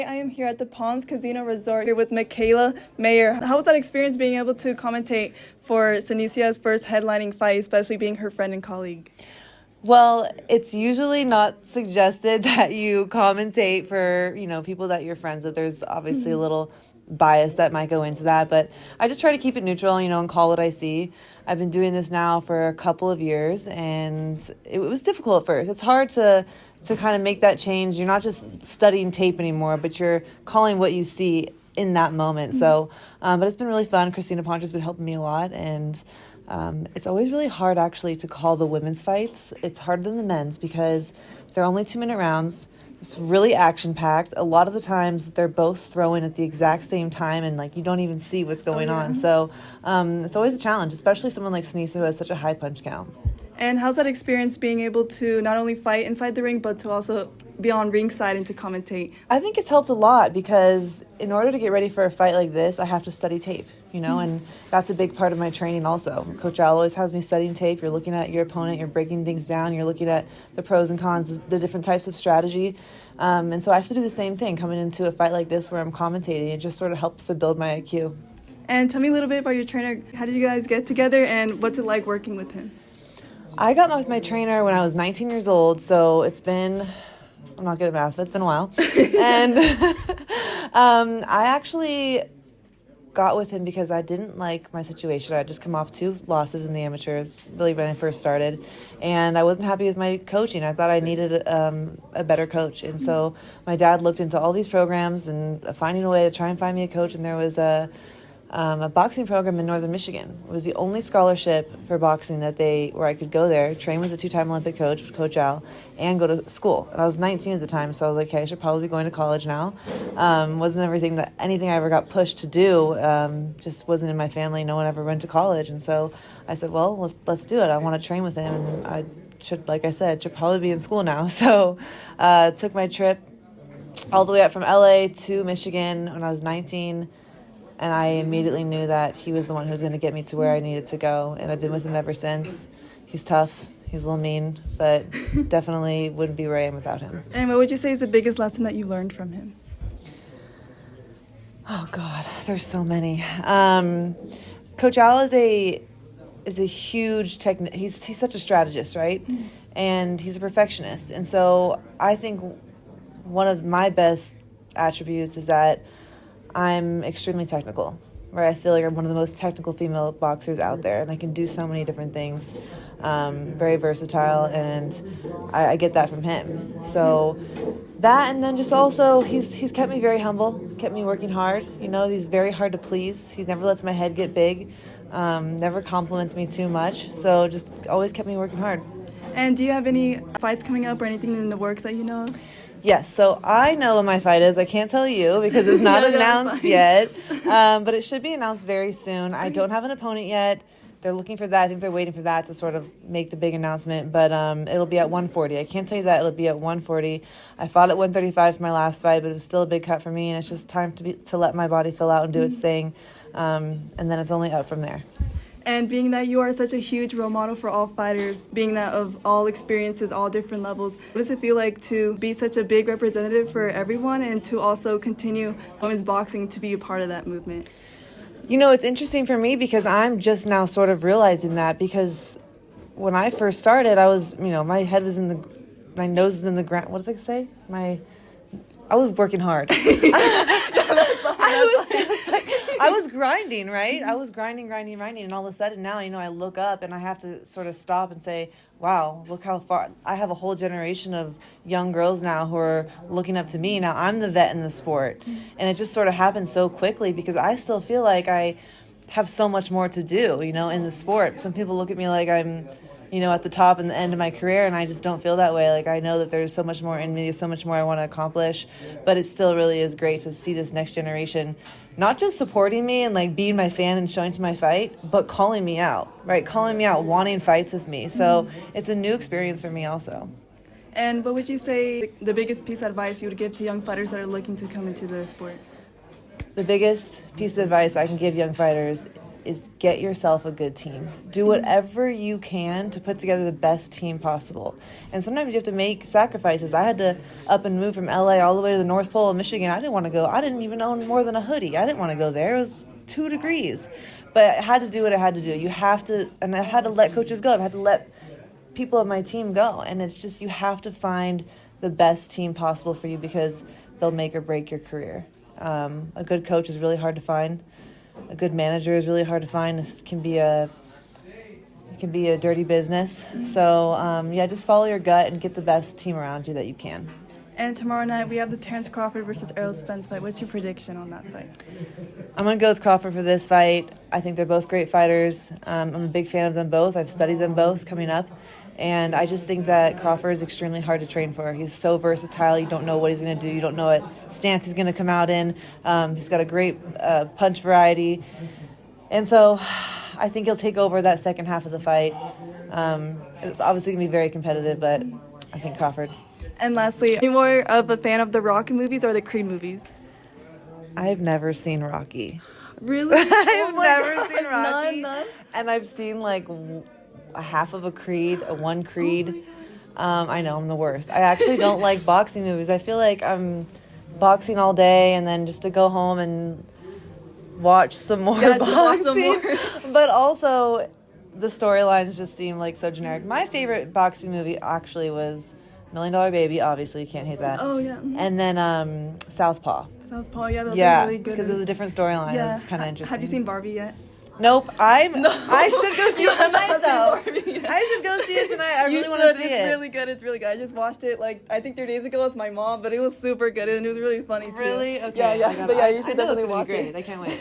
I am here at the Palms Casino Resort here with Mikaela Mayer. How was that experience being able to commentate for Sinisia's first headlining fight, especially being her friend and colleague? Well, it's usually not suggested that you commentate for, people that you're friends with. There's obviously a little bias that might go into that, but I just try to keep it neutral, and call what I see. I've been doing this now for a couple of years, and it was difficult at first. It's hard to kind of make that change. You're not just studying tape anymore, but you're calling what you see in that moment. So, but it's been really fun. Christina Poncher's been helping me a lot, and it's always really hard actually to call the women's fights. It's harder than the men's because they're only 2-minute rounds. It's really action-packed. A lot of the times they're both throwing at the exact same time and you don't even see what's going on. So it's always a challenge, especially someone like Sinisa who has such a high punch count. And how's that experience being able to not only fight inside the ring, but to also be on ringside and to commentate? I think it's helped a lot because in order to get ready for a fight like this, I have to study tape, and that's a big part of my training also. Coach Al always has me studying tape. You're looking at your opponent, you're breaking things down, you're looking at the pros and cons, the different types of strategy. And so I have to do the same thing coming into a fight like this where I'm commentating. It just sort of helps to build my IQ. And tell me a little bit about your trainer. How did you guys get together and what's it like working with him? I got with my trainer when I was 19 years old, so it's been, I'm not good at math, but it's been a while. And I actually got with him because I didn't like my situation. I had just come off 2 losses in the amateurs, really when I first started, and I wasn't happy with my coaching. I thought I needed a better coach, and so my dad looked into all these programs and finding a way to try and find me a coach, and there was a boxing program in Northern Michigan. It was the only scholarship for boxing where I could go there, train with a 2-time Olympic coach, Coach Al, and go to school. And I was 19 at the time, so I was like, okay, I should probably be going to college now. Wasn't anything I ever got pushed to do. Just wasn't in my family. No one ever went to college, and so I said, well, let's do it. I want to train with him, and I should, like I said, should probably be in school now. So took my trip all the way up from LA to Michigan when I was 19. And I immediately knew that he was the one who was going to get me to where I needed to go. And I've been with him ever since. He's tough. He's a little mean, but definitely wouldn't be where I am without him. And what would you say is the biggest lesson that you learned from him? Oh, God, there's so many. Coach Al is a huge he's such a strategist, right? Mm-hmm. And he's a perfectionist. And so I think one of my best attributes is that I'm extremely technical, right? I feel like I'm one of the most technical female boxers out there, and I can do so many different things. Very versatile, and I get that from him. So that, and then just also, he's kept me very humble, kept me working hard. He's very hard to please. He never lets my head get big, never compliments me too much. So just always kept me working hard. And do you have any fights coming up or anything in the works that you know of? Yes, so I know what my fight is. I can't tell you because it's not announced yet, but it should be announced very soon. I don't have an opponent yet. They're looking for that. I think they're waiting for that to sort of make the big announcement, but it'll be at 140. I can't tell you that. It'll be at 140. I fought at 135 for my last fight, but it was still a big cut for me, and it's just time to let my body fill out and do its thing, and then it's only up from there. And being that you are such a huge role model for all fighters, being that of all experiences, all different levels, what does it feel like to be such a big representative for everyone and to also continue women's boxing to be a part of that movement? It's interesting for me because I'm just now sort of realizing that, because when I first started, I was, my head was my nose was in the ground. What did they say? I was working hard. I was grinding, right? I was grinding, and all of a sudden now, I look up and I have to sort of stop and say, wow, look how far. I have a whole generation of young girls now who are looking up to me. Now I'm the vet in the sport. And it just sort of happened so quickly because I still feel like I have so much more to do, in the sport. Some people look at me like I'm, at the top and the end of my career, and I just don't feel that way. Like, I know that there's so much more in me, there's so much more I want to accomplish, but it still really is great to see this next generation not just supporting me and being my fan and showing to my fight, but calling me out, right? Calling me out, wanting fights with me. So it's a new experience for me also. And what would you say the biggest piece of advice you would give to young fighters that are looking to come into the sport? The biggest piece of advice I can give young fighters is get yourself a good team. Do whatever you can to put together the best team possible. And sometimes you have to make sacrifices. I had to up and move from LA all the way to the North Pole of Michigan. I didn't want to go. I didn't even own more than a hoodie. I didn't want to go there. It was 2 degrees. But I had to do what I had to do. You have to, and I had to let coaches go. I've had to let people of my team go. And it's just, you have to find the best team possible for you because they'll make or break your career. A good coach is really hard to find. A good manager is really hard to find. This can be a dirty business. So, just follow your gut and get the best team around you that you can. And tomorrow night we have the Terrence Crawford versus Errol Spence fight. What's your prediction on that fight? I'm going to go with Crawford for this fight. I think they're both great fighters. I'm a big fan of them both. I've studied them both coming up. And I just think that Crawford is extremely hard to train for. He's so versatile. You don't know what he's going to do. You don't know what stance he's going to come out in. He's got a great punch variety. And so I think he'll take over that second half of the fight. It's obviously going to be very competitive, but I think Crawford. And lastly, are you more of a fan of the Rocky movies or the Creed movies? I've never seen Rocky. Really? I've never seen God, Rocky. None? And I've seen like a half of a Creed, one Creed. I know, I'm the worst. I actually don't like boxing movies. I feel like I'm boxing all day and then just to go home and watch some more boxing. Watch some more. But also, the storylines just seem like so generic. My favorite boxing movie actually was $1 Million Baby. Obviously, you can't hate that. Oh, yeah. And then Southpaw. Southpaw, yeah, those Yeah, are really good. because it was a different storyline. Yeah. It was kind of interesting. Have you seen Barbie yet? Nope. I should go see it tonight, though. Barbie. I should go see it tonight. I really want should. to see It's it. really good. It's really good. I just watched it I think 3 days ago with my mom, but it was super good and it was really funny too. Really? Okay. Yeah. But yeah, you should I know definitely it's gonna watch be great. it. I can't wait.